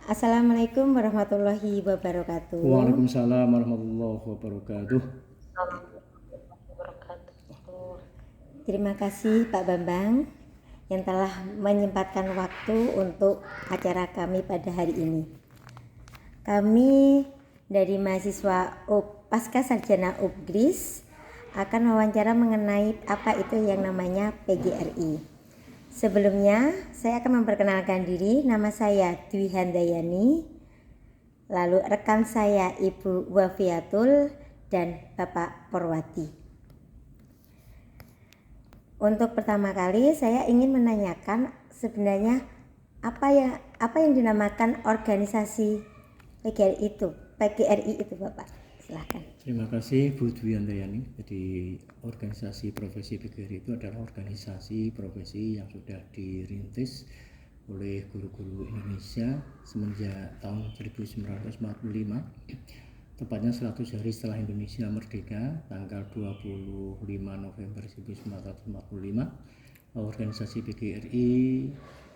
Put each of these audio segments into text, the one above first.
Assalamualaikum warahmatullahi wabarakatuh. Waalaikumsalam warahmatullahi wabarakatuh. Terima kasih Pak Bambang yang telah menyempatkan waktu untuk acara kami pada hari ini. Kami dari mahasiswa Pasca Sarjana UPGRIS akan wawancara mengenai apa itu yang namanya PGRI. Sebelumnya, saya akan memperkenalkan diri. Nama saya Dwi Handayani. Lalu rekan saya Ibu Wafiatul dan Bapak Porwati. Untuk pertama kali saya ingin menanyakan sebenarnya apa yang dinamakan organisasi PGRI itu Bapak. Silahkan. Terima kasih Bu Dwi Handayani. Jadi organisasi profesi PGRI itu adalah organisasi profesi yang sudah dirintis oleh guru-guru Indonesia semenjak tahun 1945, tepatnya 100 hari setelah Indonesia merdeka, tanggal 25 November 1945. Organisasi PGRI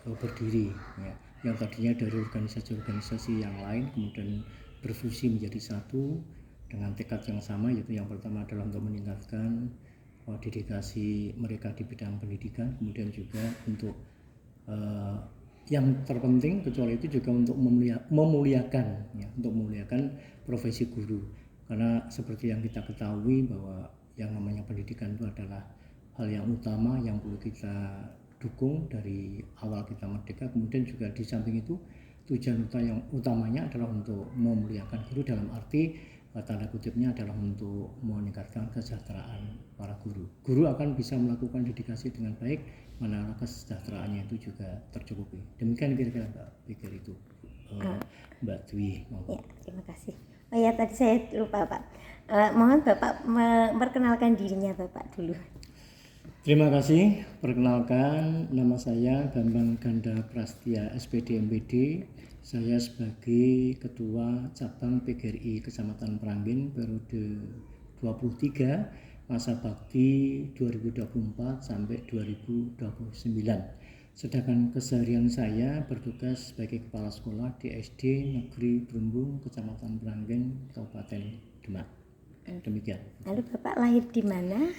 berdiri ya, yang tadinya dari organisasi-organisasi yang lain kemudian berfusi menjadi satu dengan tekad yang sama, yaitu yang pertama adalah untuk meningkatkan dedikasi mereka di bidang pendidikan, kemudian juga untuk yang terpenting kecuali itu juga untuk memuliakan ya, untuk memuliakan profesi guru, karena seperti yang kita ketahui bahwa yang namanya pendidikan itu adalah hal yang utama yang perlu kita dukung dari awal kita merdeka. Kemudian juga di samping itu tujuan yang utamanya adalah untuk memuliakan guru, dalam arti tanda kutipnya adalah untuk meningkatkan kesejahteraan para guru. Guru akan bisa melakukan dedikasi dengan baik manakala kesejahteraannya itu juga tercukupi. Demikian kira-kira Mbak pikir itu, Mbak Dwi. Ya, terima kasih. Oh ya, tadi saya lupa Pak. Mohon Bapak memperkenalkan dirinya Bapak dulu. Terima kasih. Perkenalkan, nama saya Bambang Ganda Prastia, SPD MPD. Saya sebagai Ketua Cabang PGRI Kecamatan Meranggen periode 23, masa bakti 2024 sampai 2029. Sedangkan keseharian saya bertugas sebagai Kepala Sekolah di SD Negeri Brumbung, Kecamatan Meranggen, Kabupaten Demak. Demikian. Lalu Bapak lahir di mana?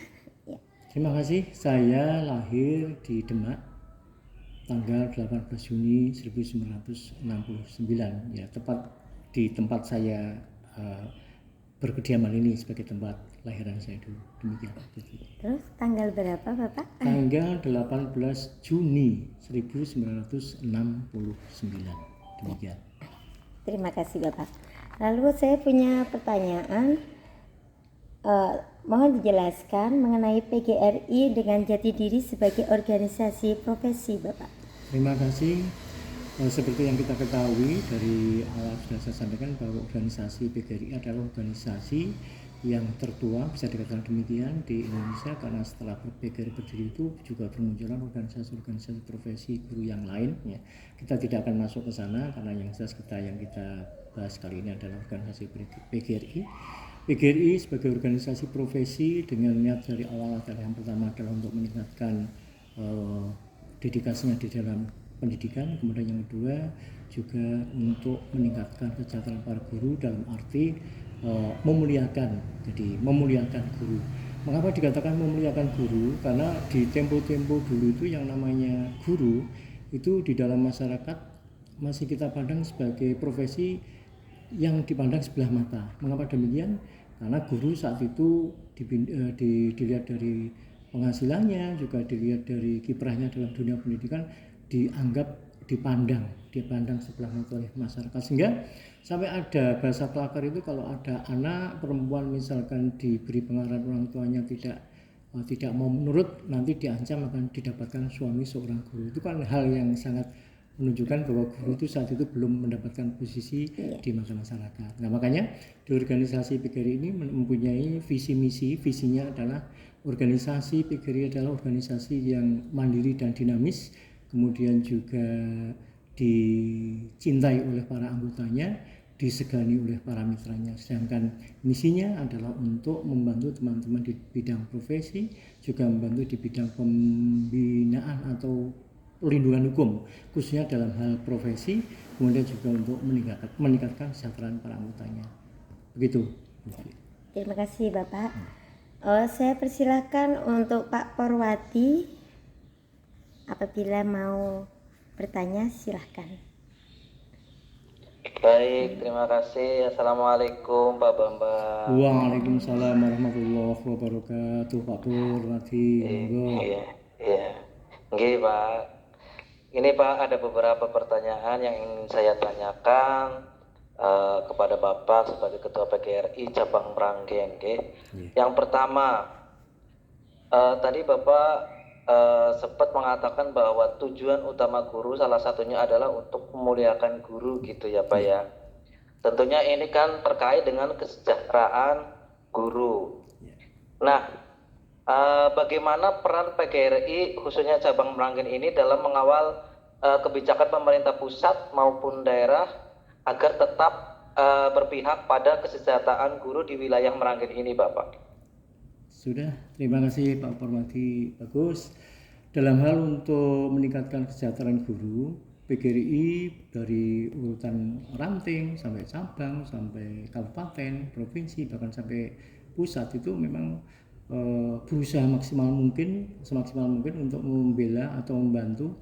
Ya. Terima kasih. Saya lahir di Demak tanggal 18 Juni 1969, ya, tepat di tempat saya berkediaman ini sebagai tempat lahiran saya dulu. Demikian. Terus tanggal berapa Bapak? Tanggal 18 Juni 1969. Demikian. Terima kasih Bapak. Lalu saya punya pertanyaan. Mohon dijelaskan mengenai PGRI dengan jati diri sebagai organisasi profesi Bapak. Terima kasih. Seperti yang kita ketahui dari awal sudah saya sampaikan bahwa organisasi PGRI adalah organisasi yang tertua, bisa dikatakan demikian, di Indonesia, karena setelah PGRI berdiri itu juga bermunculan organisasi-organisasi profesi guru yang lain ya. Kita tidak akan masuk ke sana karena yang jelas yang kita bahas kali ini adalah organisasi PGRI. PGRI sebagai organisasi profesi dengan niat dari awal adalah yang pertama adalah untuk meningkatkan dedikasinya di dalam pendidikan, kemudian yang kedua juga untuk meningkatkan kesejahteraan para guru dalam arti memuliakan, jadi memuliakan guru. Mengapa dikatakan memuliakan guru? Karena di tempo-tempo dulu itu yang namanya guru itu di dalam masyarakat masih kita pandang sebagai profesi yang dipandang sebelah mata. Mengapa demikian? Karena guru saat itu dilihat dari penghasilannya, juga dilihat dari kiprahnya dalam dunia pendidikan, dipandang sebelah mata oleh masyarakat, sehingga sampai ada bahasa kelakar itu kalau ada anak perempuan misalkan diberi pengarahan orang tuanya tidak mau menurut, nanti diancam akan didapatkan suami seorang guru. Itu kan hal yang sangat menunjukkan bahwa guru itu saat itu belum mendapatkan posisi di mata masyarakat. Nah, makanya di organisasi PGRI ini mempunyai visi misi. Visinya adalah organisasi PGRI adalah organisasi yang mandiri dan dinamis, kemudian juga dicintai oleh para anggotanya, disegani oleh para mitranya. Sedangkan misinya adalah untuk membantu teman-teman di bidang profesi, juga membantu di bidang pembinaan atau perlindungan hukum, khususnya dalam hal profesi, kemudian juga untuk meningkatkan kesejahteraan para anggotanya. Begitu. Terima kasih Bapak. Saya persilakan untuk Pak Porwati, apabila mau bertanya silahkan. Baik, terima kasih. Assalamualaikum Pak Bambang. Waalaikumsalam warahmatullahi wabarakatuh, Pak Porwati. Iya. Nggih, Pak. Ini Pak, ada beberapa pertanyaan yang ingin saya tanyakan kepada Bapak sebagai Ketua PGRI Cabang Meranggen. Yang pertama, tadi Bapak sempat mengatakan bahwa tujuan utama guru salah satunya adalah untuk memuliakan guru gitu ya Pak ya. Tentunya ini kan terkait dengan kesejahteraan guru. Nah, bagaimana peran PGRI khususnya cabang Meranggen ini dalam mengawal kebijakan pemerintah pusat maupun daerah agar tetap berpihak pada kesejahteraan guru di wilayah Meranggen ini Bapak? Sudah, terima kasih Pak Porwati. Bagus. Dalam hal untuk meningkatkan kesejahteraan guru, PGRI dari urutan ranting sampai cabang, sampai kabupaten, provinsi, bahkan sampai pusat itu memang berusaha semaksimal mungkin untuk membela atau membantu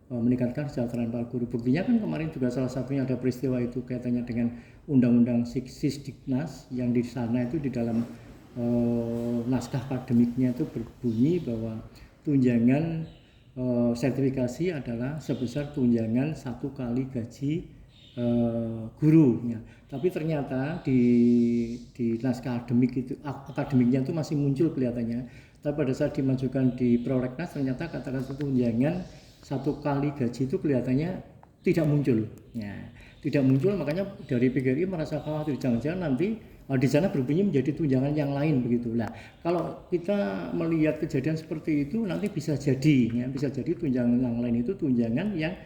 meningkatkan kesejahteraan para guru. Buktinya kan kemarin juga salah satunya ada peristiwa itu kaitannya dengan Undang-Undang Sisdiknas yang di sana itu di dalam naskah akademiknya itu berbunyi bahwa tunjangan sertifikasi adalah sebesar tunjangan 1 kali gaji guru ya. Tapi ternyata di naskah akademiknya itu masih muncul kelihatannya. Tapi pada saat dimajukan di prolegnas ternyata kata-kata tunjangan 1 kali gaji itu kelihatannya tidak muncul. Ya, tidak muncul, makanya dari PGRI merasa khawatir jangan-jangan nanti di sana berbunyi menjadi tunjangan yang lain begitu. Nah, kalau kita melihat kejadian seperti itu nanti bisa jadi tunjangan yang lain itu tunjangan yang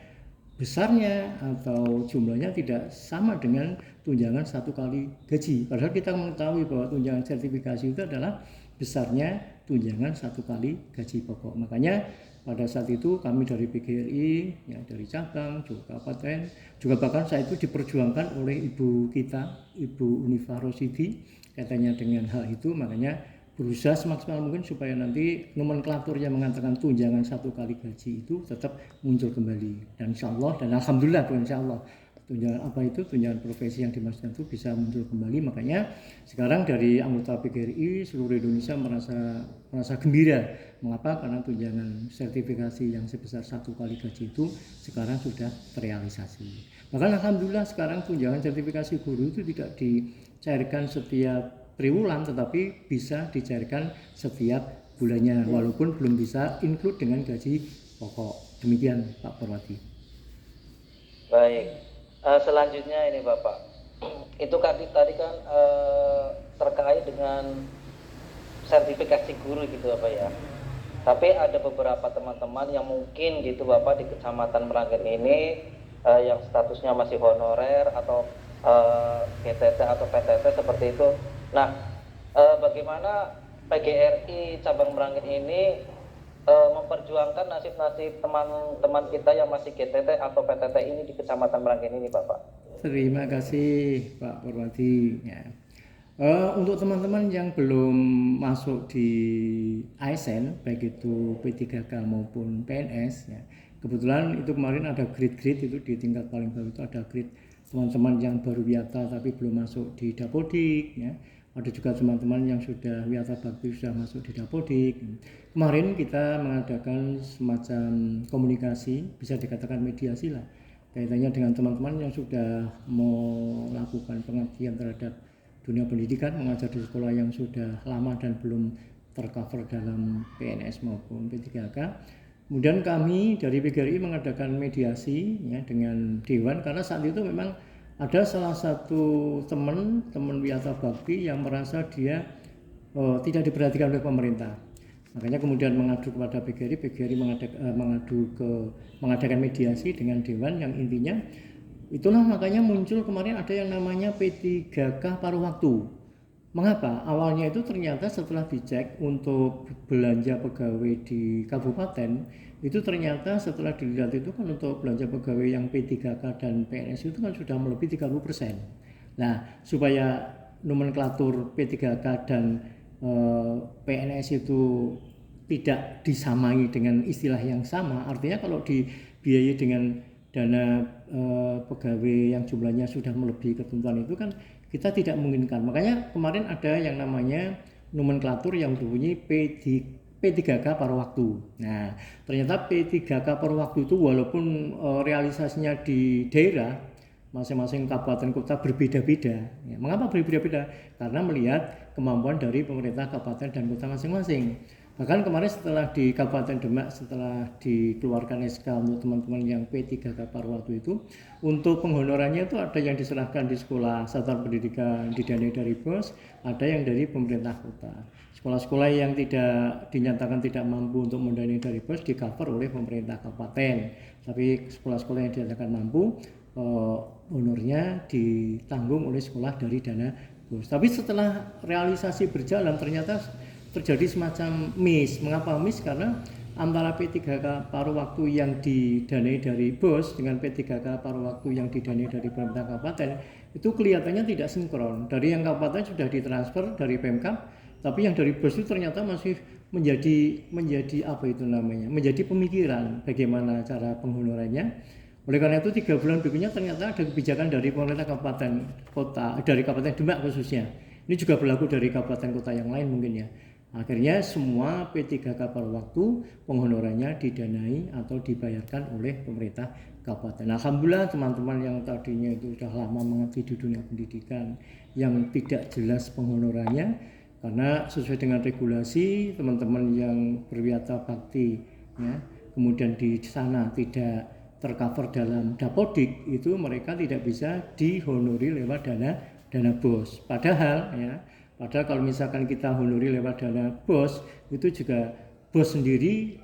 besarnya atau jumlahnya tidak sama dengan tunjangan 1 kali gaji. Padahal kita mengetahui bahwa tunjangan sertifikasi itu adalah besarnya tunjangan 1 kali gaji pokok. Makanya pada saat itu kami dari PGRI, ya, dari cabang, juga kabupaten, juga bahkan saat itu diperjuangkan oleh ibu kita, Ibu Unifah Rosidi, katanya dengan hal itu, makanya berusaha semaksimal mungkin supaya nanti nomenklatur yang mengatakan tunjangan 1 kali gaji itu tetap muncul kembali. Dan insya Allah, dan alhamdulillah insya Allah, tunjangan profesi yang dimaksudkan itu bisa muncul kembali. Makanya sekarang dari anggota PGRI seluruh Indonesia merasa gembira. Mengapa? Karena tunjangan sertifikasi yang sebesar 1 kali gaji itu sekarang sudah terrealisasi. Bahkan alhamdulillah sekarang tunjangan sertifikasi guru itu tidak dicairkan setiap triwulan, tetapi bisa dicairkan setiap bulannya, walaupun belum bisa include dengan gaji pokok. Demikian Pak Porwati. Baik. Selanjutnya ini Bapak, itu tadi kan terkait dengan sertifikasi guru gitu Bapak ya. Tapi ada beberapa teman-teman yang mungkin gitu Bapak di Kecamatan Meranggen ini yang statusnya masih honorer atau GTT atau PTT seperti itu. Nah, bagaimana PGRI cabang Meranggen ini memperjuangkan nasib-nasib teman-teman kita yang masih GTT atau PTT ini di Kecamatan Meranggen ini Bapak? Terima kasih Pak Porwati. Ya. Untuk teman-teman yang belum masuk di ASN, baik itu P3K maupun PNS, ya, kebetulan itu kemarin ada grade-grade itu di tingkat paling bawah itu ada grade teman-teman yang baru wiyata tapi belum masuk di Dapodik, ya. Ada juga teman-teman yang sudah wiyata bakti sudah masuk di Dapodik. Kemarin kita mengadakan semacam komunikasi, bisa dikatakan mediasi lah, kaitannya dengan teman-teman yang sudah melakukan pengabdian terhadap dunia pendidikan, mengajar di sekolah yang sudah lama dan belum tercover dalam PNS maupun P3K. Kemudian kami dari PGRI mengadakan mediasi ya, dengan Dewan, karena saat itu memang ada salah satu teman wiyata bakti yang merasa dia tidak diperhatikan oleh pemerintah. Makanya kemudian mengadu kepada PGRI mengadakan mediasi dengan Dewan yang intinya itulah makanya muncul kemarin ada yang namanya P3K paruh waktu. Mengapa? Awalnya itu ternyata setelah dicek untuk belanja pegawai di kabupaten, itu ternyata setelah dilihat itu kan untuk belanja pegawai yang P3K dan PNS itu kan sudah melebihi 30%. Nah, supaya nomenklatur P3K dan PNS itu tidak disamai dengan istilah yang sama, artinya kalau dibiayai dengan dana pegawai yang jumlahnya sudah melebihi ketentuan itu kan kita tidak memungkinkan. Makanya kemarin ada yang namanya nomenklatur yang berbunyi P3K paruh waktu. Nah, ternyata P3K paruh waktu itu walaupun realisasinya di daerah masing-masing kabupaten kota berbeda-beda. Ya, mengapa berbeda-beda? Karena melihat kemampuan dari pemerintah kabupaten dan kota masing-masing. Bahkan kemarin setelah di Kabupaten Demak, setelah dikeluarkan SK untuk teman-teman yang P3K paruh waktu itu, untuk penghonorannya itu ada yang diserahkan di sekolah satuan pendidikan didanai dari BOS, ada yang dari pemerintah kota. Sekolah-sekolah yang tidak dinyatakan tidak mampu untuk mendanai dari BOS di cover oleh pemerintah kabupaten. Tapi sekolah-sekolah yang dinyatakan mampu, honornya ditanggung oleh sekolah dari dana BOS. Tapi setelah realisasi berjalan ternyata terjadi semacam miss. Mengapa miss? Karena antara P3K paruh waktu yang didanai dari BOS dengan P3K paruh waktu yang didanai dari pemerintah kabupaten itu kelihatannya tidak sinkron. Dari yang kabupaten sudah ditransfer dari Pemkab, tapi yang dari BOS itu ternyata masih menjadi apa itu namanya? Menjadi pemikiran bagaimana cara penghonorannya. Oleh karena itu 3 bulan berikutnya ternyata ada kebijakan dari pemerintah kabupaten kota, dari Kabupaten Demak khususnya. Ini juga berlaku dari kabupaten kota yang lain mungkin ya. Akhirnya semua P3K paruh waktu penghonorannya didanai atau dibayarkan oleh pemerintah kabupaten. Alhamdulillah teman-teman yang tadinya itu sudah lama mengabdi di dunia pendidikan yang tidak jelas penghonorannya, karena sesuai dengan regulasi teman-teman yang berwiyata bakti ya, kemudian di sana tidak tercover dalam dapodik, itu mereka tidak bisa dihonori lewat dana BOS. Padahal kalau misalkan kita honori lewat dana BOS, itu juga BOS sendiri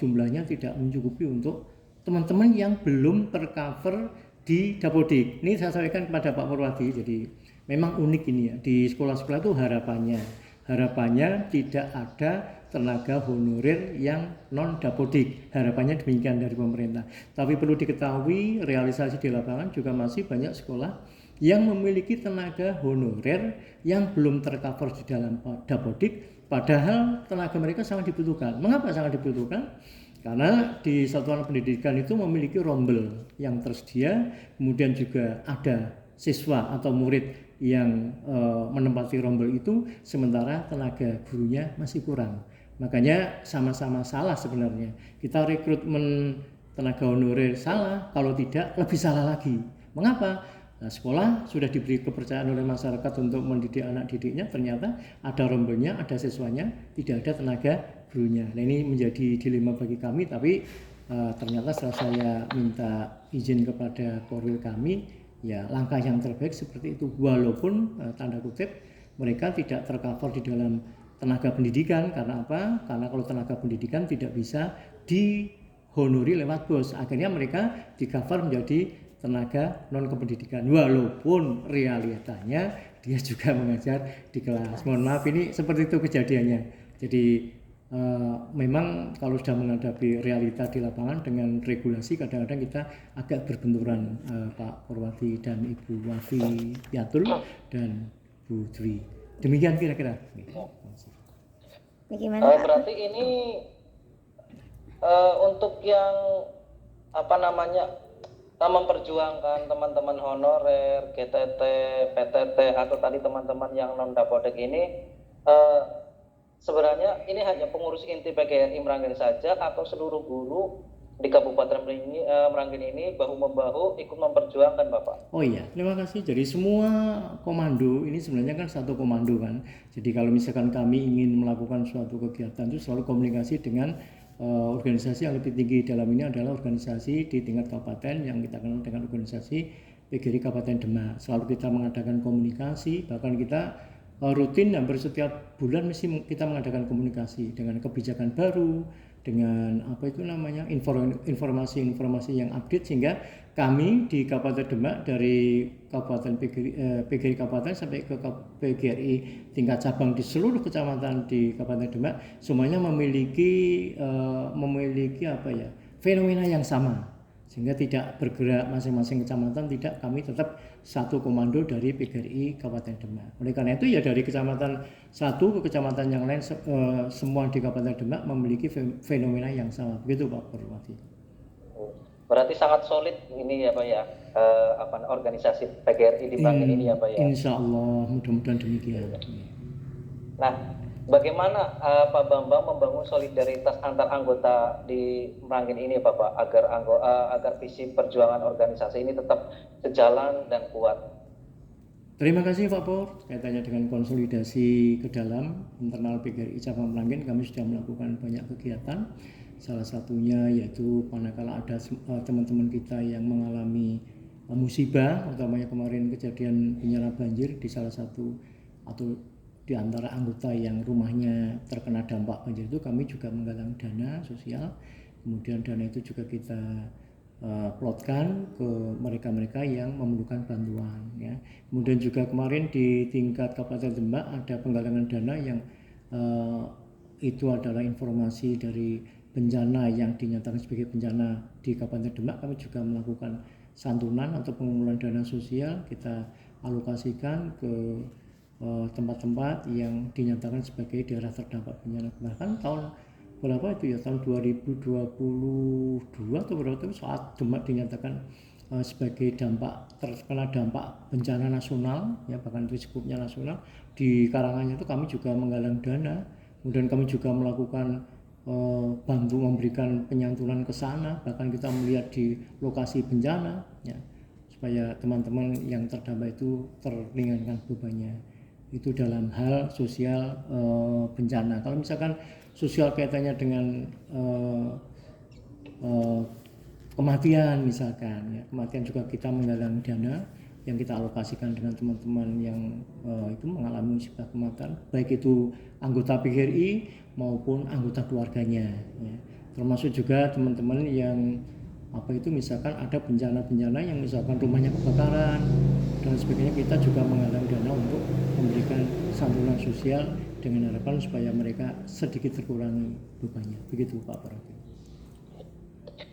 jumlahnya tidak mencukupi untuk teman-teman yang belum tercover di dapodik. Ini saya sampaikan kepada Pak Purwadi, jadi memang unik ini ya. Di sekolah-sekolah itu harapannya tidak ada tenaga honorer yang non dapodik. Harapannya demikian dari pemerintah. Tapi perlu diketahui realisasi di lapangan juga masih banyak sekolah yang memiliki tenaga honorer yang belum tercover di dalam dapodik, padahal tenaga mereka sangat dibutuhkan. Mengapa sangat dibutuhkan? Karena di satuan pendidikan itu memiliki rombel yang tersedia, kemudian juga ada siswa atau murid yang menempati rombel itu, sementara tenaga gurunya masih kurang. Makanya sama-sama salah sebenarnya. Kita rekrutmen tenaga honorer salah, kalau tidak lebih salah lagi. Mengapa? Nah, sekolah sudah diberi kepercayaan oleh masyarakat untuk mendidik anak didiknya, ternyata ada rombelnya, ada siswanya, tidak ada tenaga gurunya. Nah, ini menjadi dilema bagi kami, tapi ternyata setelah saya minta izin kepada korwil kami, ya langkah yang terbaik seperti itu. Walaupun tanda kutip mereka tidak tercover di dalam tenaga pendidikan. Karena apa? Karena kalau tenaga pendidikan tidak bisa dihonori lewat BOS. Akhirnya mereka di-cover menjadi tenaga non kependidikan, walaupun realitanya dia juga mengajar di kelas. Mohon maaf, ini seperti itu kejadiannya. Jadi memang kalau sudah menghadapi realita di lapangan dengan regulasi, kadang-kadang kita agak berbenturan, Pak Purwadi dan Ibu Wafi Yatul dan Bu Dwi. Demikian kira-kira. Bagaimana Pak? Berarti ini untuk yang apa namanya, memperjuangkan teman-teman honorer, GTT, PTT, atau tadi teman-teman yang non dapodik ini, sebenarnya ini hanya pengurus inti PGRI Meranggen saja atau seluruh guru di Kabupaten Meranggen ini bahu-membahu ikut memperjuangkan Bapak? Oh iya, terima kasih. Jadi semua komando ini sebenarnya kan satu komando kan. Jadi kalau misalkan kami ingin melakukan suatu kegiatan itu selalu komunikasi dengan organisasi yang lebih tinggi. Dalam ini adalah organisasi di tingkat kabupaten yang kita kenal dengan organisasi PGRI Kabupaten Demak. Selalu kita mengadakan komunikasi, bahkan kita rutin hampir setiap bulan mesti kita mengadakan komunikasi dengan kebijakan baru, dengan apa itu namanya informasi-informasi yang update, sehingga kami di Kabupaten Demak dari Kabupaten PGRI Kabupaten sampai ke PGRI tingkat cabang di seluruh kecamatan di Kabupaten Demak semuanya memiliki apa ya, fenomena yang sama, sehingga tidak bergerak masing-masing kecamatan, tidak, kami tetap satu komando dari PGRI Kabupaten Demak. Oleh karena itu ya dari kecamatan satu ke kecamatan yang lain semua di Kabupaten Demak memiliki fenomena yang sama. Begitu Pak Purwati. Berarti sangat solid ini ya Pak ya, organisasi PGRI di Merangin ini ya Pak ya. Insya Allah, mudah-mudahan demikian. Nah, bagaimana Pak Bambang membangun solidaritas antar anggota di Merangin ini Bapak agar visi perjuangan organisasi ini tetap sejalan dan kuat? Terima kasih Pak Pur. Kaitannya dengan konsolidasi ke dalam internal PGRI cabang Merangin, kami sudah melakukan banyak kegiatan. Salah satunya yaitu manakala ada teman-teman kita yang mengalami musibah, utamanya kemarin kejadian bencana banjir di salah satu atau di antara anggota yang rumahnya terkena dampak banjir itu, kami juga menggalang dana sosial. Kemudian dana itu juga kita plotkan ke mereka-mereka yang memerlukan bantuan ya. Kemudian juga kemarin di tingkat Kabupaten Demak ada penggalangan dana yang itu adalah informasi dari bencana yang dinyatakan sebagai bencana di Kabupaten Demak. Kami juga melakukan santunan atau pengumpulan dana sosial, kita alokasikan ke tempat-tempat yang dinyatakan sebagai daerah terdampak bencana. Bahkan tahun berapa itu ya, tahun 2022 atau berapa itu saat Demak dinyatakan sebagai terkena dampak bencana nasional ya, bahkan itu skupnya nasional, di karangannya itu kami juga menggalang dana. Kemudian kami juga melakukan bantu memberikan penyantunan ke sana, bahkan kita melihat di lokasi bencana ya, supaya teman-teman yang terdampak itu terringankan bebannya. Itu dalam hal sosial bencana. Kalau misalkan sosial kaitannya dengan kematian misalkan ya, kematian juga kita menggalang dana yang kita alokasikan dengan teman-teman yang itu mengalami musibah kematian, baik itu anggota PGRI maupun anggota keluarganya ya. Termasuk juga teman-teman yang misalkan ada bencana-bencana yang misalkan rumahnya kebakaran dan sebagainya, kita juga menggalang dana untuk memberikan santunan sosial dengan harapan supaya mereka sedikit terkurangi bebannya. Begitu Pak Parati.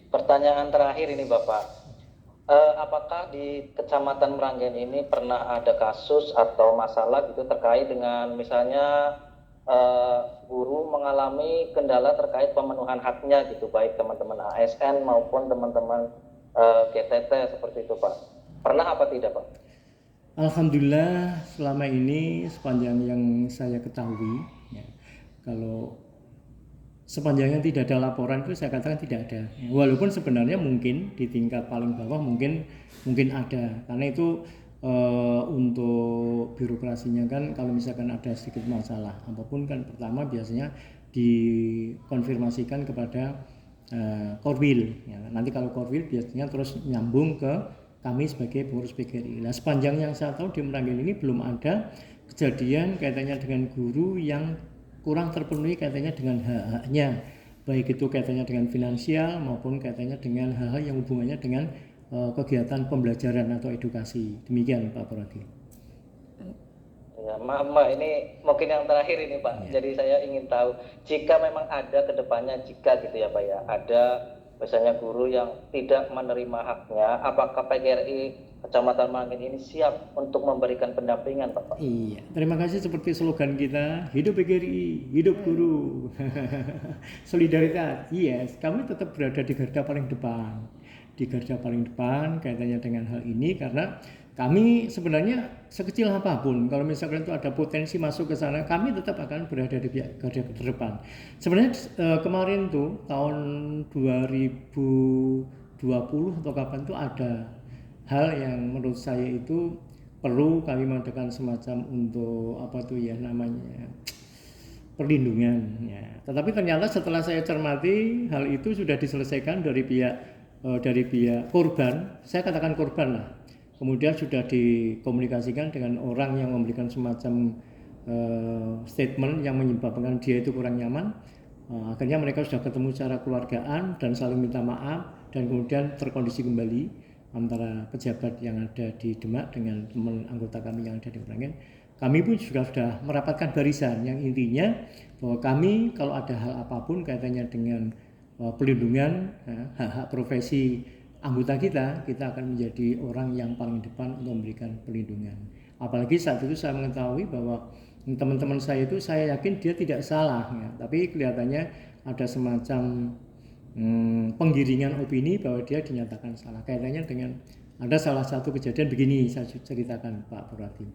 Pertanyaan terakhir ini Bapak, apakah di Kecamatan Meranggen ini pernah ada kasus atau masalah gitu terkait dengan misalnya guru mengalami kendala terkait pemenuhan haknya gitu, baik teman-teman ASN maupun teman-teman GTT seperti itu Pak? Pernah apa tidak Pak? Alhamdulillah selama ini sepanjang yang saya ketahui ya, kalau sepanjangnya tidak ada laporan itu saya katakan tidak ada. Walaupun sebenarnya mungkin di tingkat paling bawah mungkin ada, karena itu untuk birokrasinya kan kalau misalkan ada sedikit masalah apapun kan pertama biasanya dikonfirmasikan kepada Korwil ya. Nanti kalau Korwil biasanya terus nyambung ke kami sebagai pengurus PGRI. Nah, sepanjang yang saya tahu di Meranggen ini belum ada kejadian kaitannya dengan guru yang kurang terpenuhi kaitannya dengan hak-haknya, baik itu kaitannya dengan finansial maupun kaitannya dengan hal-hal yang hubungannya dengan kegiatan pembelajaran atau edukasi. Demikian Pak Parati. Ya, maaf Mbak, ini mungkin yang terakhir ini Pak. Ya. Jadi saya ingin tahu jika memang ada kedepannya, jika gitu ya Pak ya, ada misalnya guru yang tidak menerima haknya, apakah PGRI Kecamatan Meranggen ini siap untuk memberikan pendampingan Pak? Iya, terima kasih. Seperti slogan kita, hidup PGRI, hidup guru. Solidaritas, yes, kami tetap berada di garda paling depan. Di garda paling depan kaitannya dengan hal ini, karena kami sebenarnya sekecil apapun kalau misalkan itu ada potensi masuk ke sana, kami tetap akan berada di garda terdepan. Sebenarnya kemarin tuh tahun 2020 atau kapan tuh ada hal yang menurut saya itu perlu kami mengadakan semacam untuk perlindungan ya. Tetapi ternyata setelah saya cermati hal itu sudah diselesaikan dari pihak korban, saya katakan korban lah. Kemudian sudah dikomunikasikan dengan orang yang memberikan semacam statement yang menyebabkan dia itu kurang nyaman. Akhirnya mereka sudah ketemu secara keluargaan dan saling minta maaf, dan kemudian terkondisi kembali antara pejabat yang ada di Demak dengan teman anggota kami yang ada di Meranggen. Kami pun juga sudah merapatkan barisan yang intinya bahwa kami kalau ada hal apapun kaitannya dengan pelindungan hak-hak profesi anggota kita akan menjadi orang yang paling depan untuk memberikan pelindungan. Apalagi saat itu saya mengetahui bahwa teman-teman saya itu, saya yakin dia tidak salah ya, tapi kelihatannya ada semacam penggiringan opini bahwa dia dinyatakan salah. Kaitannya dengan ada salah satu kejadian begini, saya ceritakan Pak Purwati.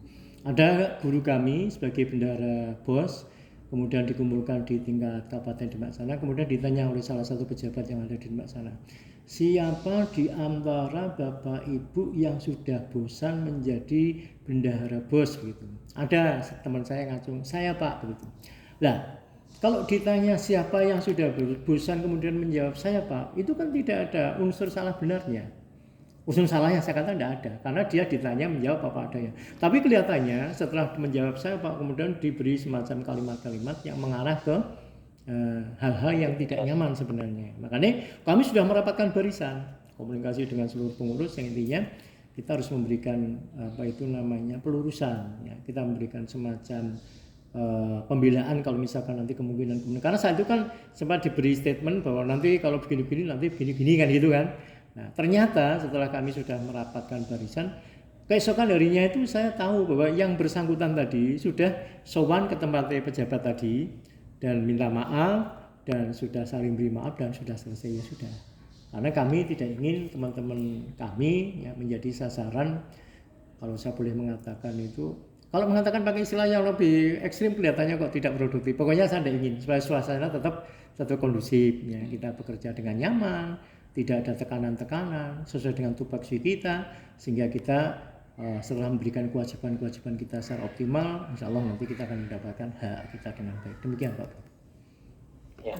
Ada guru kami sebagai bendahara BOS, kemudian dikumpulkan di tingkat Kabupaten Demak sana, kemudian ditanya oleh salah satu pejabat yang ada di Demak sana, siapa di antara Bapak Ibu yang sudah bosan menjadi bendahara BOS gitu. Ada teman saya ngacung, saya Pak begitu. Lah, kalau ditanya siapa yang sudah bosan kemudian menjawab saya Pak, itu kan tidak ada unsur salah benarnya. Unsur salahnya saya kata tidak ada, karena dia ditanya menjawab apa adanya. Tapi kelihatannya setelah menjawab saya Pak, kemudian diberi semacam kalimat-kalimat yang mengarah ke hal-hal yang tidak nyaman sebenarnya. Makanya kami sudah merapatkan barisan, komunikasi dengan seluruh pengurus, yang intinya kita harus memberikan pelurusan ya. Kita memberikan semacam pembelaan kalau misalkan nanti kemungkinan, karena saat itu kan sempat diberi statement bahwa nanti kalau begini-begini nanti begini-begini kan gitu kan. Nah, ternyata setelah kami sudah merapatkan barisan, keesokan harinya itu saya tahu bahwa yang bersangkutan tadi sudah sowan ke tempat pejabat tadi dan minta maaf, dan sudah saling beri maaf dan sudah selesai, ya sudah. Karena kami tidak ingin teman-teman kami ya menjadi sasaran, kalau saya boleh mengatakan itu, kalau mengatakan pakai istilah yang lebih ekstrim kelihatannya kok tidak produktif. Pokoknya saya tidak ingin, supaya suasana tetap kondusif ya, kita bekerja dengan nyaman, tidak ada tekanan-tekanan, sesuai dengan tupoksi kita, sehingga kita setelah memberikan kewajiban-kewajiban kita secara optimal, insya Allah nanti kita akan mendapatkan hak kita dengan baik. Demikian Pak. Ya,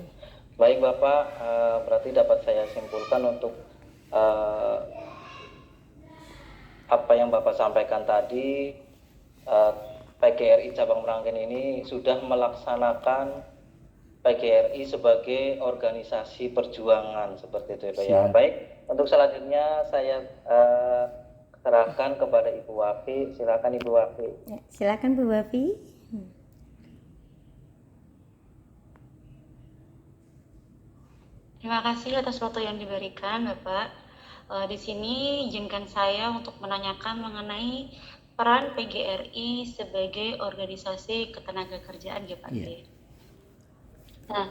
baik Bapak, berarti dapat saya simpulkan untuk apa yang Bapak sampaikan tadi, PGRI Cabang Meranggen ini sudah melaksanakan PGRI sebagai organisasi perjuangan seperti itu ya. Baik, untuk selanjutnya saya serahkan kepada Ibu Wafi. Silakan Ibu Wafi. Ya, silakan Bu Wafi. Terima kasih atas waktu yang diberikan Bapak. Di sini izinkan saya untuk menanyakan mengenai peran PGRI sebagai organisasi ketenagakerjaan ya Pak. Yeah. Nah,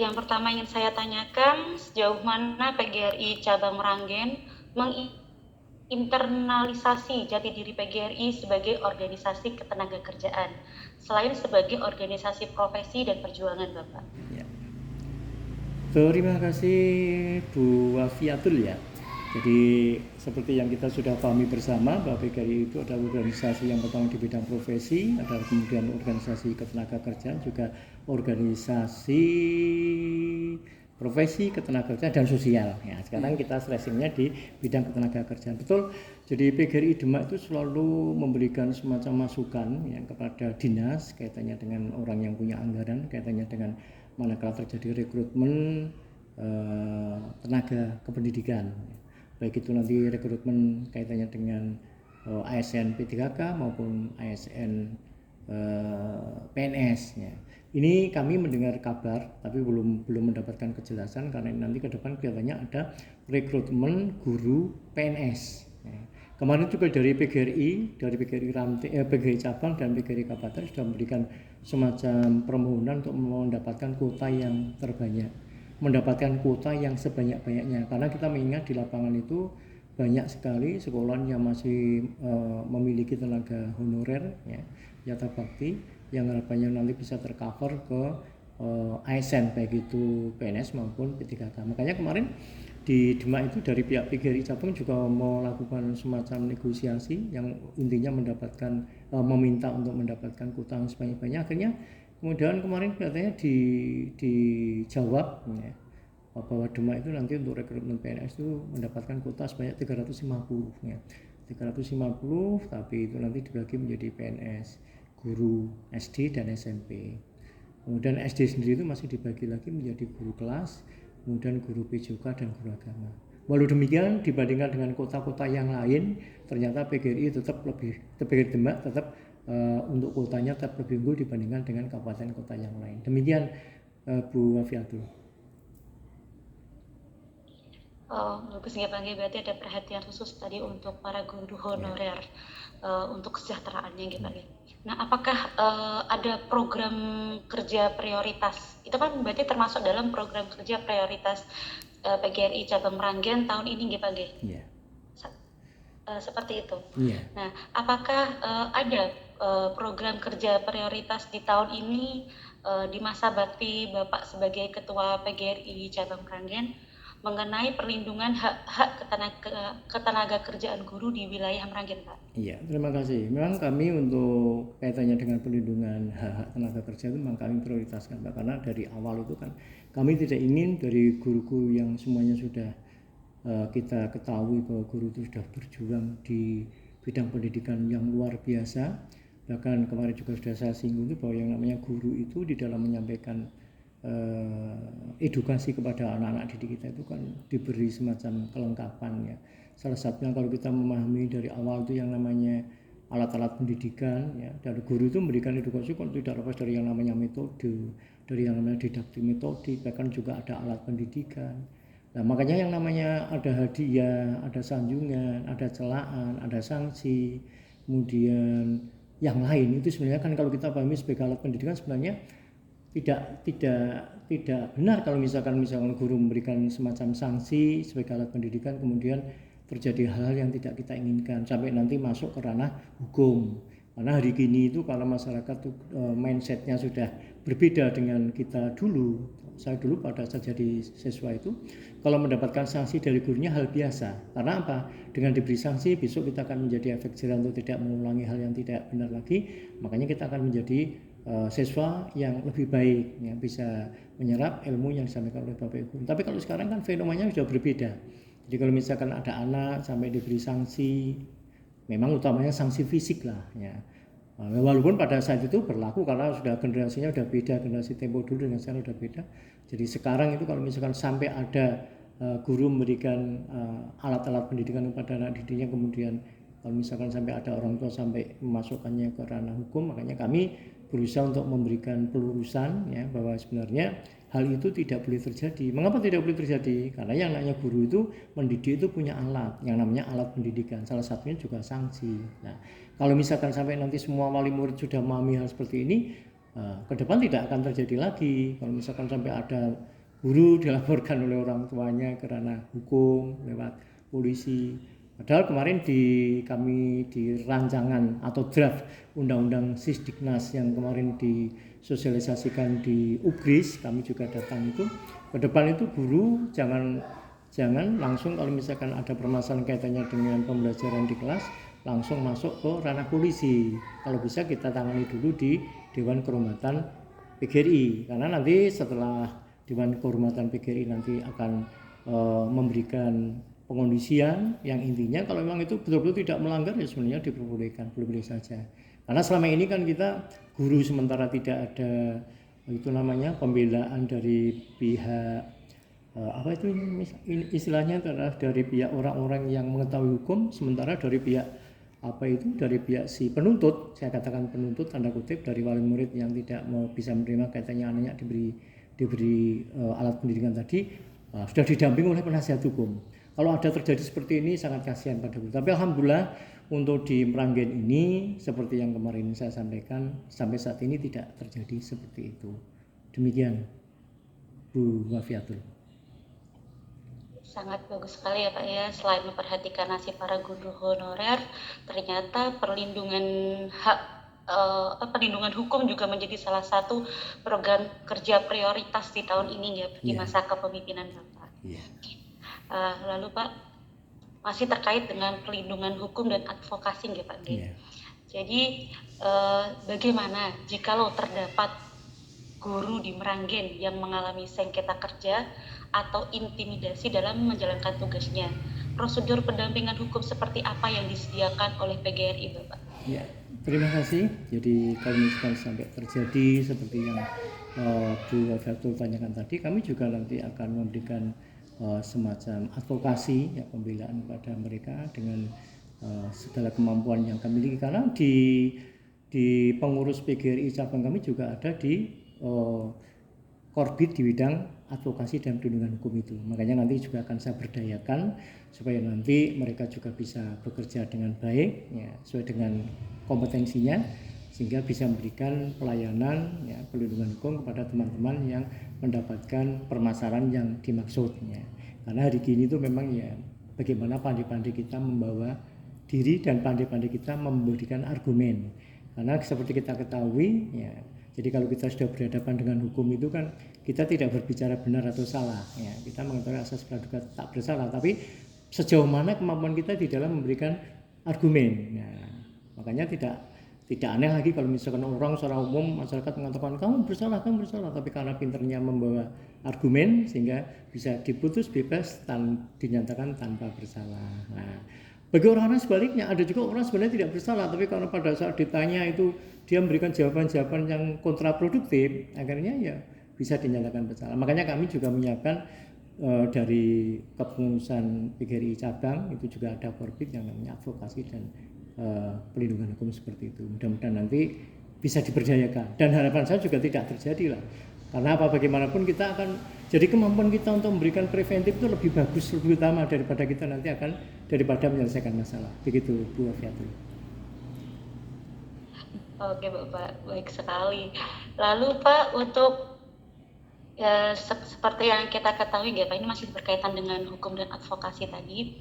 yang pertama ingin saya tanyakan, sejauh mana PGRI Cabang Meranggen menginternalisasi jati diri PGRI sebagai organisasi ketenagakerjaan, selain sebagai organisasi profesi dan perjuangan Bapak? Ya. Terima kasih Bu Wafiatul ya. Jadi seperti yang kita sudah pahami bersama bahwa PGRI itu adalah organisasi yang pertama di bidang profesi, adalah kemudian organisasi ketenagakerjaan, juga organisasi profesi ketenagakerjaan dan sosial. Ya, sekarang kita stressingnya di bidang ketenagakerjaan. Betul. Jadi PGRI Demak itu selalu memberikan semacam masukan ya, kepada dinas kaitannya dengan orang yang punya anggaran, kaitannya dengan manakala terjadi rekrutmen tenaga kependidikan. Baik itu nanti rekrutmen kaitannya dengan ASN P3K maupun ASN PNS ya. Ini kami mendengar kabar tapi belum mendapatkan kejelasan, karena nanti ke depan kelihatannya ada rekrutmen guru PNS ya. Kemarin juga dari PGRI PGRI Cabang dan PGRI Kabupaten sudah memberikan semacam permohonan untuk mendapatkan kuota yang terbanyak, mendapatkan kuota yang sebanyak-banyaknya, karena kita mengingat di lapangan itu banyak sekali sekolah yang masih memiliki tenaga honorer ya, nyata bakti, yang harapannya nanti bisa tercover ke ASN baik itu PNS maupun P3K. Makanya kemarin di Demak itu dari pihak PGRI Cabang juga melakukan semacam negosiasi yang intinya meminta untuk mendapatkan kuota yang sebanyak-banyaknya. Akhirnya kemudian kemarin kelihatannya dijawab ya, bahwa Demak itu nanti untuk rekrutmen PNS itu mendapatkan kuota sebanyak 350 ya. 350, tapi itu nanti dibagi menjadi PNS, guru SD dan SMP. Kemudian SD sendiri itu masih dibagi lagi menjadi guru kelas, kemudian guru PJK dan guru agama. Walau demikian dibandingkan dengan kota-kota yang lain, ternyata PGRI tetap lebih, PGRI Demak tetap untuk kotanya tetap lebih unggul dibandingkan dengan kabupaten kota yang lain. Demikian Bu Wafiatul. Oh, bagus ya Pak, berarti ada perhatian khusus tadi untuk para guru honorer untuk kesejahteraannya gitu Pak. Nah, apakah ada program kerja prioritas? Itu kan berarti termasuk dalam program kerja prioritas PGRI Cabang Meranggen tahun ini gitu Pak. Iya. Seperti itu. Iya. Nah, apakah ada program kerja prioritas di tahun ini di masa bakti Bapak sebagai Ketua PGRI Cabang Meranggen mengenai perlindungan hak-hak ketenaga kerjaan guru di wilayah Meranggen, Pak? Iya, terima kasih. Memang kami untuk kaitannya dengan perlindungan hak-hak tenaga kerja itu memang kami prioritaskan, Pak, karena dari awal itu kan kami tidak ingin dari guru-guru yang semuanya sudah kita ketahui bahwa guru itu sudah berjuang di bidang pendidikan yang luar biasa. Bahkan kemarin juga sudah saya singgung itu bahwa yang namanya guru itu di dalam menyampaikan edukasi kepada anak-anak didik kita itu kan diberi semacam kelengkapan ya. Salah satunya kalau kita memahami dari awal itu yang namanya alat-alat pendidikan ya, dan guru itu memberikan edukasi kan tidak lepas dari yang namanya metode, dari yang namanya didaktik metodik, bahkan juga ada alat pendidikan. Nah, makanya yang namanya ada hadiah, ada sanjungan, ada celaan, ada sanksi, kemudian yang lain itu sebenarnya kan kalau kita pahami sebagai alat pendidikan sebenarnya tidak benar kalau misalkan guru memberikan semacam sanksi sebagai alat pendidikan kemudian terjadi hal-hal yang tidak kita inginkan sampai nanti masuk ke ranah hukum. Karena hari ini itu kalau masyarakat tuh mindsetnya sudah berbeda dengan kita dulu. Saya dulu pada saat jadi siswa itu kalau mendapatkan sanksi dari gurunya hal biasa. Karena apa? Dengan diberi sanksi besok kita akan menjadi efek jerah untuk tidak mengulangi hal yang tidak benar lagi. Makanya kita akan menjadi siswa yang lebih baik, ya, bisa menyerap ilmu yang disampaikan oleh Bapak Ibu. Tapi kalau sekarang kan fenomenanya sudah berbeda. Jadi kalau misalkan ada anak sampai diberi sanksi, memang utamanya sanksi fisik lah, ya. Walaupun pada saat itu berlaku karena sudah generasinya sudah beda, generasi tempo dulu dengan sekarang sudah beda. Jadi sekarang itu kalau misalkan sampai ada guru memberikan alat-alat pendidikan kepada anak didiknya, kemudian kalau misalkan sampai ada orang tua sampai memasukkannya ke ranah hukum, makanya kami berusaha untuk memberikan pelurusan ya bahwa sebenarnya hal itu tidak boleh terjadi. Mengapa tidak boleh terjadi? Karena yang namanya guru itu mendidik itu punya alat, yang namanya alat pendidikan. Salah satunya juga sanksi. Nah, kalau misalkan sampai nanti semua wali murid sudah memahami hal seperti ini, ke depan tidak akan terjadi lagi. Kalau misalkan sampai ada guru dilaporkan oleh orang tuanya ke ranah hukum lewat polisi. Padahal kemarin kami di rancangan atau draft Undang-Undang Sisdiknas yang kemarin disosialisasikan di UGRIS, kami juga datang itu. Ke depan itu guru jangan langsung kalau misalkan ada permasalahan kaitannya dengan pembelajaran di kelas langsung masuk ke ranah polisi. Kalau bisa kita tangani dulu di Dewan Kehormatan PGRI, karena nanti setelah Dewan Kehormatan PGRI nanti akan memberikan pengondisian yang intinya kalau memang itu betul-betul tidak melanggar ya sebenarnya diperbolehkan, boleh-boleh saja. Karena selama ini kan kita guru sementara tidak ada itu namanya pembelaan dari pihak apa itu istilahnya adalah dari pihak orang-orang yang mengetahui hukum, sementara dari pihak dari pihak si penuntut, saya katakan penuntut tanda kutip, dari wali murid yang tidak mau bisa menerima kaitannya anaknya diberi alat pendidikan tadi sudah didampingi oleh penasihat hukum. Kalau ada terjadi seperti ini sangat kasihan pada guru. Tapi alhamdulillah untuk di Meranggen ini seperti yang kemarin saya sampaikan sampai saat ini tidak terjadi seperti itu. Demikian Bu Wafiatul. Sangat bagus sekali ya Pak ya. Selain memperhatikan nasib para guru honorer, ternyata perlindungan hukum juga menjadi salah satu program kerja prioritas di tahun ini ya di masa kepemimpinan Bapak. Lalu Pak, masih terkait dengan perlindungan hukum dan advokasi ya Pak. Jadi bagaimana jikalau terdapat guru di Meranggen yang mengalami sengketa kerja atau intimidasi dalam menjalankan tugasnya? Prosedur pendampingan hukum seperti apa yang disediakan oleh PGRI Bapak? Ya, terima kasih. Jadi kalau misalkan sampai terjadi seperti yang Bu Fatul tanyakan tadi, kami juga nanti akan memberikan semacam advokasi ya, pembelaan kepada mereka dengan segala kemampuan yang kami miliki, karena di pengurus PGRI cabang kami juga ada di korbit di bidang advokasi dan perlindungan hukum itu. Makanya nanti juga akan saya berdayakan supaya nanti mereka juga bisa bekerja dengan baik ya, sesuai dengan kompetensinya, sehingga bisa memberikan pelayanan ya, perlindungan hukum kepada teman-teman yang mendapatkan permasalahan yang dimaksud ya. Karena hari ini itu memang ya bagaimana pandai-pandai kita membawa diri dan pandai-pandai kita memberikan argumen. Karena seperti kita ketahui ya, jadi kalau kita sudah berhadapan dengan hukum itu kan kita tidak berbicara benar atau salah ya. Kita mengetahui asas praduga tak bersalah, tapi sejauh mana kemampuan kita di dalam memberikan argumen. Nah, makanya tidak aneh lagi kalau misalkan orang secara umum masyarakat mengatakan kamu bersalah, tapi karena pinternya membawa argumen sehingga bisa diputus bebas dinyatakan tanpa bersalah. Nah, bagi orang-orang sebaliknya, ada juga orang sebenarnya tidak bersalah, tapi karena pada saat ditanya itu dia memberikan jawaban-jawaban yang kontraproduktif, akhirnya ya bisa dinyatakan bersalah. Makanya kami juga menyiapkan dari kepengurusan PGRI cabang itu juga ada korbit yang namanya advokasi dan pelindungan hukum seperti itu. Mudah-mudahan nanti bisa diberdayakan, dan harapan saya juga tidak terjadi lah. Karena apa, bagaimanapun kita akan jadi kemampuan kita untuk memberikan preventif itu lebih bagus, lebih utama daripada kita nanti akan daripada menyelesaikan masalah. Begitu Bu Afiatul. Oke Bapak, baik sekali. Lalu Pak, untuk seperti yang kita ketahui ya Pak, ini masih berkaitan dengan hukum dan advokasi tadi.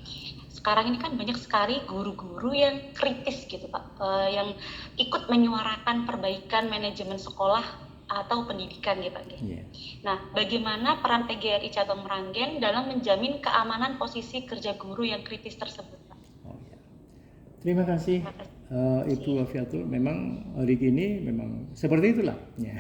Sekarang ini kan banyak sekali guru-guru yang kritis gitu Pak, yang ikut menyuarakan perbaikan manajemen sekolah atau pendidikan ya Pak. Yeah. Nah, bagaimana peran PGRI cabang Meranggen dalam menjamin keamanan posisi kerja guru yang kritis tersebut Pak? Oh, ya. Terima kasih Ibu Afiatul. Memang hari ini memang seperti itulah ya.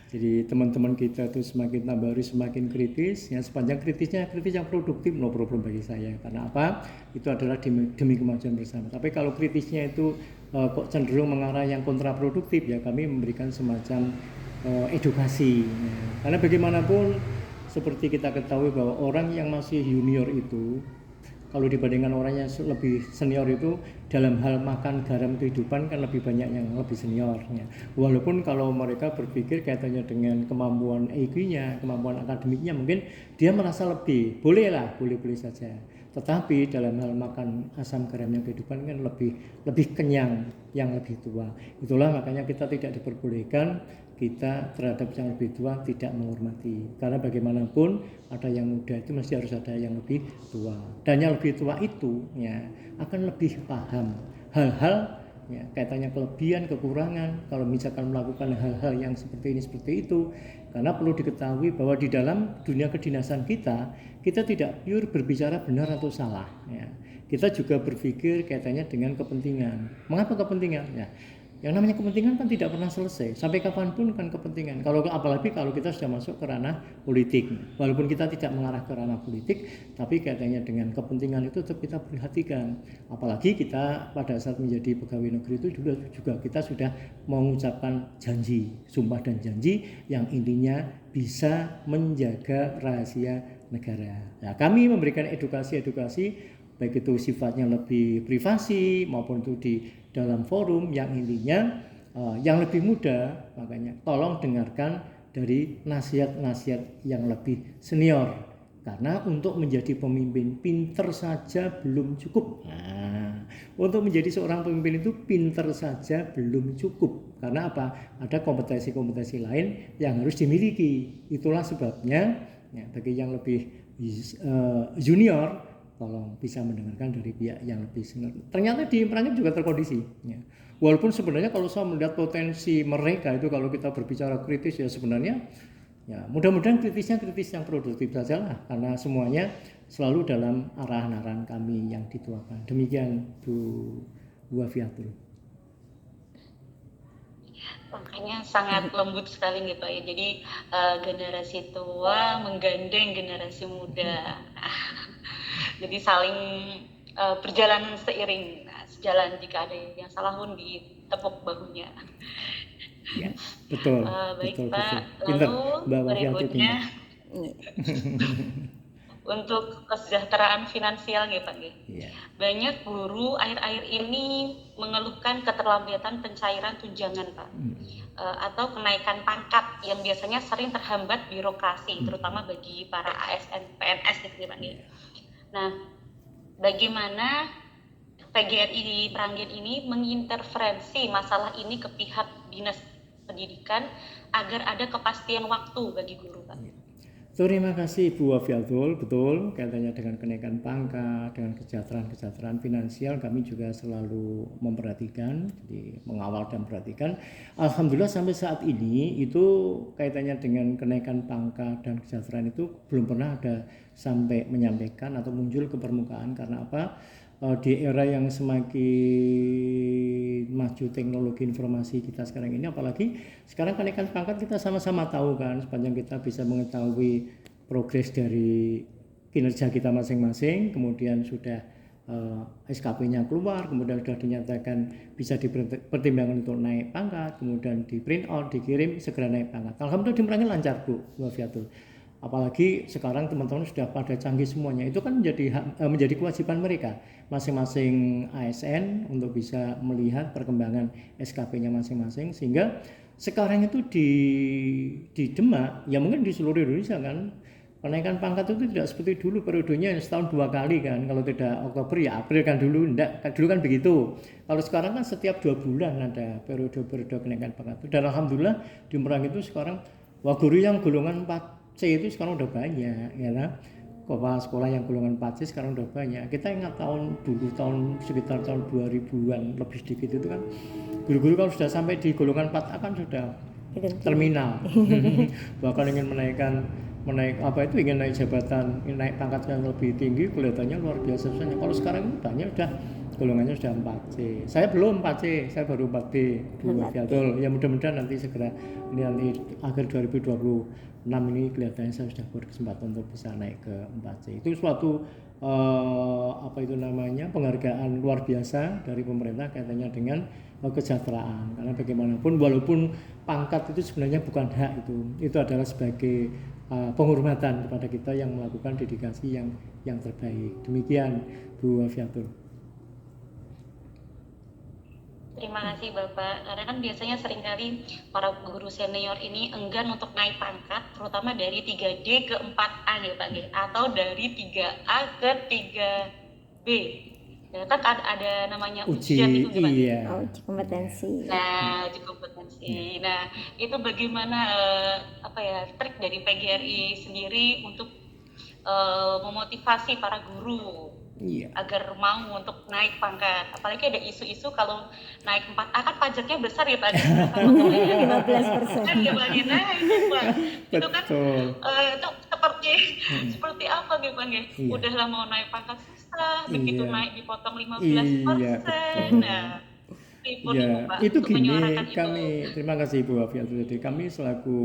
Jadi teman-teman kita itu semakin tambah hari semakin kritis ya, sepanjang kritis yang produktif, no problem bagi saya. Karena apa? Itu adalah demi kemajuan bersama. Tapi kalau kritisnya itu kok cenderung mengarah yang kontraproduktif ya, kami memberikan semacam edukasi ya. Karena bagaimanapun seperti kita ketahui bahwa orang yang masih junior itu kalau dibandingkan orang yang lebih senior itu dalam hal makan garam kehidupan kan lebih banyak yang lebih senior ya. Walaupun kalau mereka berpikir kaitannya dengan kemampuan IQ-nya, kemampuan akademiknya mungkin dia merasa lebih, boleh saja. Tetapi dalam hal makan asam garamnya kehidupan kan lebih kenyang yang lebih tua. Itulah makanya kita tidak diperbolehkan kita terhadap yang lebih tua tidak menghormati, karena bagaimanapun ada yang muda itu mesti harus ada yang lebih tua, dan yang lebih tua itu ya akan lebih paham hal-hal ya, kaitannya kelebihan kekurangan kalau misalkan melakukan hal-hal yang seperti itu. Karena perlu diketahui bahwa di dalam dunia kedinasan kita tidak pure berbicara benar atau salah ya. Kita juga berpikir kaitannya dengan kepentingan. Mengapa kepentingan ya? Yang namanya kepentingan kan tidak pernah selesai, sampai kapanpun kan kepentingan. Apalagi kalau kita sudah masuk ke ranah politik, walaupun kita tidak mengarah ke ranah politik, tapi kaitannya dengan kepentingan itu tetap kita perhatikan. Apalagi kita pada saat menjadi pegawai negeri itu juga kita sudah mengucapkan janji, sumpah dan janji yang intinya bisa menjaga rahasia negara. Nah, kami memberikan edukasi baik itu sifatnya lebih privasi maupun itu di dalam forum yang intinya yang lebih muda. Makanya tolong dengarkan dari nasihat-nasihat yang lebih senior, karena untuk menjadi pemimpin pinter saja belum cukup. Nah, untuk menjadi seorang pemimpin itu pinter saja belum cukup. Karena apa? Ada kompetensi-kompetensi lain yang harus dimiliki. Itulah sebabnya ya, bagi yang lebih junior tolong bisa mendengarkan dari pihak yang lebih senior. Ternyata di Meranggen juga terkondisi ya. Walaupun sebenarnya kalau saya melihat potensi mereka itu, kalau kita berbicara kritis ya sebenarnya ya mudah-mudahan kritis yang produktif saja lah, karena semuanya selalu dalam arahan-arahan kami yang dituakan. Demikian Bu Afiatul. Makanya sangat lembut sekali nih Pak ya. Jadi generasi tua menggandeng generasi muda. Jadi saling berjalan seiring, sejalan, jika ada yang salah pun ditepuk bahunya. Ya, betul, Baik betul, betul. Pak, Pinter, lalu Mbak Wafiati berikutnya pinter. Iya. untuk kesejahteraan finansial nggih Pak nggih. Iya, Banyak guru akhir-akhir ini mengeluhkan keterlambatan pencairan tunjangan Pak. Atau kenaikan pangkat yang biasanya sering terhambat birokrasi, terutama bagi para ASN PNS gitu ya Pak. iya. Nah, bagaimana PGRI Meranggen ini menginterferensi masalah ini ke pihak dinas pendidikan agar ada kepastian waktu bagi guru Pak? Terima kasih Bu Wafiatul, betul kaitannya dengan kenaikan pangkat, dengan kesejahteraan finansial kami juga selalu memperhatikan, jadi mengawal dan memperhatikan. Alhamdulillah sampai saat ini itu kaitannya dengan kenaikan pangkat dan kesejahteraan itu belum pernah ada sampai menyampaikan atau muncul ke permukaan. Karena apa? Di era yang semakin maju teknologi informasi kita sekarang ini, apalagi sekarang kenaikan pangkat kita sama-sama tahu kan, sepanjang kita bisa mengetahui progres dari kinerja kita masing-masing, kemudian sudah SKP-nya keluar, kemudian sudah dinyatakan bisa dipertimbangkan untuk naik pangkat, kemudian di print out, dikirim, segera naik pangkat. Alhamdulillah dimulainya lancar Bu Wafiatul. Apalagi sekarang teman-teman sudah pada canggih semuanya, itu kan menjadi kewajiban mereka masing-masing ASN untuk bisa melihat perkembangan SKP-nya masing-masing, sehingga sekarang itu di Demak, ya mungkin di seluruh Indonesia kan, kenaikan pangkat itu tidak seperti dulu periodenya setahun 2 kali kan, kalau tidak Oktober ya April kan dulu, dulu kan begitu. Kalau sekarang kan setiap 2 bulan ada periode-periode kenaikan pangkat itu, dan alhamdulillah di Merang itu sekarang guru yang golongan 4C itu sekarang udah banyak ya kan. Kepala sekolah yang golongan 4C sekarang udah banyak. Kita ingat sekitar tahun 2000-an lebih sedikit itu kan, guru-guru kalau sudah sampai di golongan 4A kan sudah terminal. Bahkan ingin ingin naik jabatan, naik pangkat yang lebih tinggi, kelihatannya luar biasa susahnya. Kalau sekarang ini banyak udah golongannya sudah 4C. Saya belum 4C, saya baru 4B. Betul. Ya mudah-mudahan nanti segera, ini nanti akhir 2026 ini kelihatannya saya sudah berkesempatan untuk bisa naik ke 4C. Itu suatu penghargaan luar biasa dari pemerintah kaitannya dengan kesejahteraan. Karena bagaimanapun walaupun pangkat itu sebenarnya bukan hak, itu adalah sebagai penghormatan kepada kita yang melakukan dedikasi yang terbaik. Demikian Bu Wafiatul. Terima kasih Bapak, karena kan biasanya seringkali para guru senior ini enggan untuk naik pangkat, terutama dari 3D ke 4A ya Pak, atau dari 3A ke 3B. Ya, kan ada namanya ujian itu Pak. Iya. Uji kompetensi. Nah, uji kompetensi. Nah, itu bagaimana trik dari PGRI sendiri untuk memotivasi para guru agar mau untuk naik pangkat. Apalagi ada isu-isu kalau naik 4A kan pajaknya besar ya Pak. 15%. Kan ya Pak. Nah, itu Pak. Itu kan itu seperti apa gitu Pak? Udahlah mau naik pangkat susah, begitu naik dipotong 15%. Nah, itu gini, kami terima kasih Bu Wafiatul. Jadi kami selaku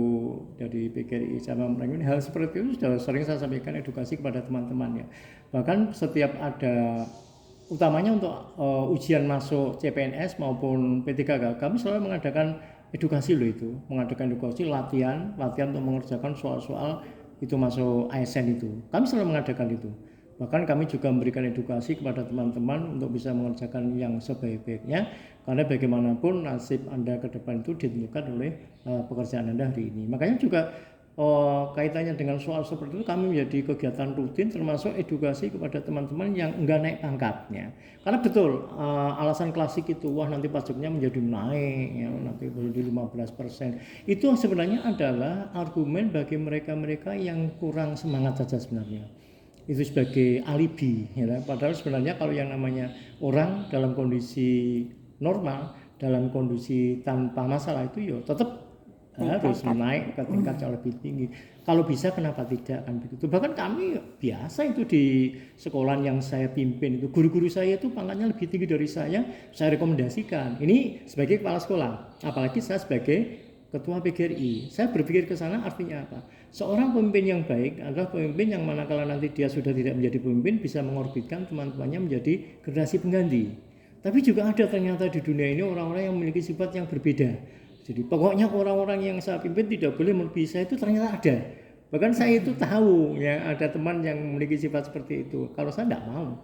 dari PGRI Cabang Meranggen, hal seperti itu sudah sering saya sampaikan edukasi kepada teman-teman ya. Bahkan setiap ada, utamanya untuk ujian masuk CPNS maupun P3K, kami selalu mengadakan edukasi mengadakan edukasi latihan untuk mengerjakan soal-soal itu masuk ASN itu. Kami selalu mengadakan itu. Bahkan kami juga memberikan edukasi kepada teman-teman untuk bisa mengerjakan yang sebaik-baiknya, karena bagaimanapun nasib Anda ke depan itu ditentukan oleh pekerjaan Anda hari ini. Makanya juga kaitannya dengan soal seperti itu kami menjadi kegiatan rutin, termasuk edukasi kepada teman-teman yang enggak naik pangkatnya. Karena betul alasan klasik itu, wah nanti pajaknya menjadi naik ya, nanti menjadi 15%. Itu sebenarnya adalah argumen bagi mereka-mereka yang kurang semangat saja sebenarnya. Itu sebagai alibi ya. Padahal sebenarnya kalau yang namanya orang dalam kondisi normal, dalam kondisi tanpa masalah itu ya tetap harus naik ke tingkat yang lebih tinggi. Kalau bisa kenapa tidak kan begitu. Bahkan kami biasa itu di sekolah yang saya pimpin itu, guru-guru saya itu pangkatnya lebih tinggi dari saya rekomendasikan. Ini sebagai kepala sekolah, apalagi saya sebagai Ketua PGRI. Saya berpikir ke sana artinya apa? Seorang pemimpin yang baik adalah pemimpin yang manakala nanti dia sudah tidak menjadi pemimpin bisa mengorbitkan teman-temannya menjadi generasi pengganti. Tapi juga ada ternyata di dunia ini orang-orang yang memiliki sifat yang berbeda. Jadi pokoknya orang-orang yang saya pimpin tidak boleh melebihi saya, itu ternyata ada. Bahkan saya itu tahu ya ada teman yang memiliki sifat seperti itu. Kalau saya tidak mau.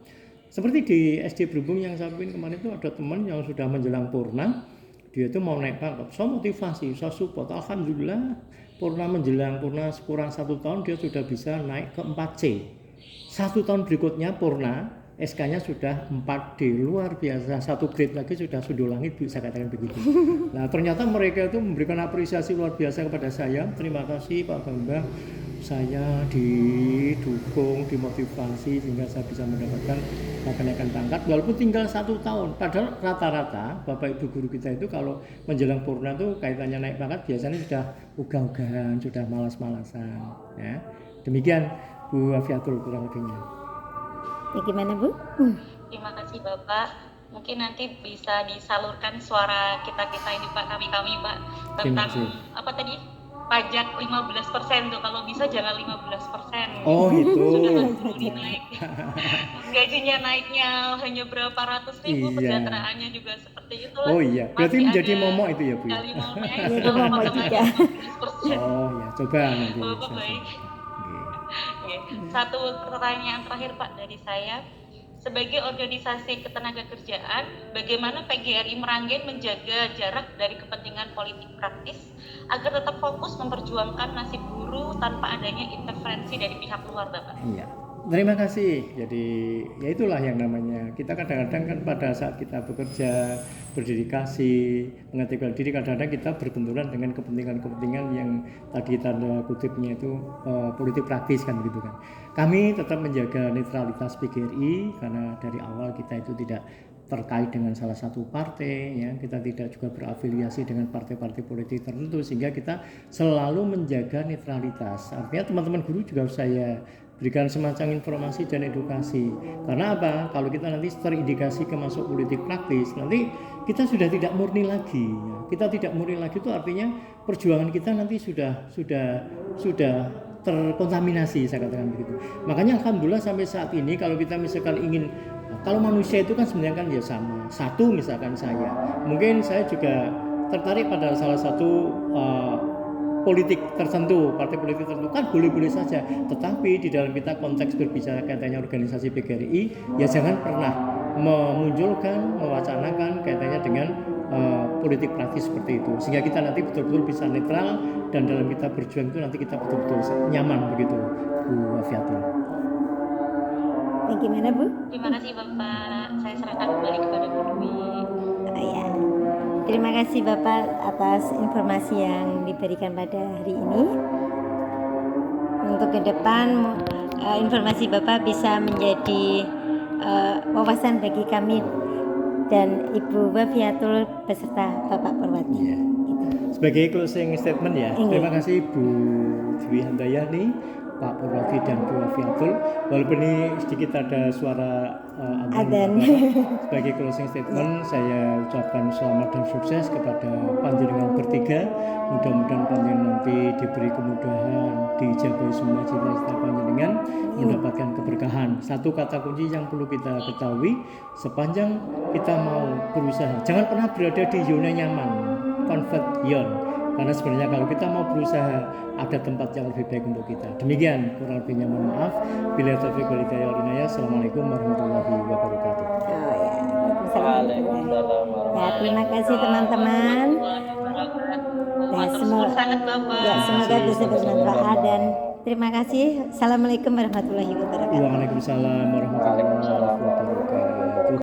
Seperti di SD Berhubung yang saya pimpin kemarin itu ada teman yang sudah menjelang purna, dia itu mau naik pangkat. Saya motivasi, saya support. Alhamdulillah purna menjelang purna kurang 1 tahun dia sudah bisa naik ke 4C. 1 tahun berikutnya purna SK-nya sudah 4D, luar biasa, 1 grade lagi sudah sundul langit, bisa katakan begitu. Nah ternyata mereka itu memberikan apresiasi luar biasa kepada saya. Terima kasih Pak Bambang, saya didukung, dimotivasi sehingga saya bisa mendapatkan kenaikan pangkat walaupun tinggal 1 tahun. Padahal rata-rata Bapak Ibu guru kita itu kalau menjelang purna tuh kaitannya naik pangkat biasanya sudah ogah-ogahan, sudah malas-malasan ya. Demikian Bu Afiatul kurang lebihnya. Bagaimana Bu? Terima kasih Bapak. Mungkin nanti bisa disalurkan suara kita-kita ini Pak, kami-kami Pak, tentang apa tadi? Pajak 15% tuh, kalau bisa jangan 15%. Oh itu. Naik. Gajinya naiknya hanya berapa ratus ribu, kesejahteraannya juga seperti itu. Oh iya, berarti menjadi momok itu ya Bu? Kali momok juga. Oh ya, coba nanti. Bapak baik. Satu pertanyaan terakhir Pak dari saya. Sebagai organisasi ketenagakerjaan, bagaimana PGRI Meranggen menjaga jarak dari kepentingan politik praktis agar tetap fokus memperjuangkan nasib buruh tanpa adanya intervensi dari pihak luar, Bapak? Iya. Terima kasih. Jadi ya itulah yang namanya kita kadang-kadang kan pada saat kita bekerja, berdedikasi, mengabdikan diri, kadang-kadang kita berbenturan dengan kepentingan-kepentingan yang tadi tanda kutipnya itu politik praktis kan begitu kan. Kami tetap menjaga netralitas PGRI karena dari awal kita itu tidak terkait dengan salah satu partai ya, kita tidak juga berafiliasi dengan partai-partai politik tertentu sehingga kita selalu menjaga netralitas. Artinya teman-teman guru juga saya berikan semacam informasi dan edukasi. Karena apa? Kalau kita nanti terindikasi ke masuk politik praktis, nanti kita sudah tidak murni lagi. Ya. Kita tidak murni lagi itu artinya perjuangan kita nanti sudah terkontaminasi, saya katakan begitu. Makanya alhamdulillah sampai saat ini kalau kita misalkan ingin, kalau manusia itu kan sebenarnya kan ya sama. Satu misalkan saya, mungkin saya juga tertarik pada salah satu politik tertentu, partai politik tertentu kan boleh-boleh saja, tetapi di dalam kita konteks berbicara kaitannya organisasi PGRI ya jangan pernah memunculkan, mewacanakan kaitannya dengan politik praktis seperti itu, sehingga kita nanti betul-betul bisa netral dan dalam kita berjuang itu nanti kita betul-betul nyaman begitu Bu Afiatul. Bagaimana Bu? Terima kasih Bapak, saya serahkan kembali kepada Bu Dwi. Ya. Terima kasih Bapak atas informasi yang diberikan pada hari ini. Untuk ke depan informasi Bapak bisa menjadi wawasan bagi kami dan Ibu Wafiatul beserta Bapak Purwati. Ya. Sebagai closing statement ya, terima kasih Bu Dwi Handayani, Pak Purwati dan Bu Wafiatul. Walaupun ini sedikit ada suara adzan. Sebagai closing statement saya ucapkan selamat dan sukses kepada panjenengan bertiga. Mudah-mudahan panjenengan nanti diberi kemudahan, dijabai semua cita-cita panjenengan, mendapatkan keberkahan. Satu kata kunci yang perlu kita ketahui, sepanjang kita mau berusaha, jangan pernah berada di zona nyaman, comfort zone. Karena sebenarnya kalau kita mau berusaha, ada tempat yang lebih baik untuk kita. Demikian, kurang lebihnya mohon maaf. Bila taufiq wal hidayah. Assalamualaikum warahmatullahi wabarakatuh. Waalaikumsalam. Ya, terima kasih teman-teman. Semoga bisa bermanfaat dan terima kasih. Assalamualaikum warahmatullahi wabarakatuh. Waalaikumsalam warahmatullahi wabarakatuh.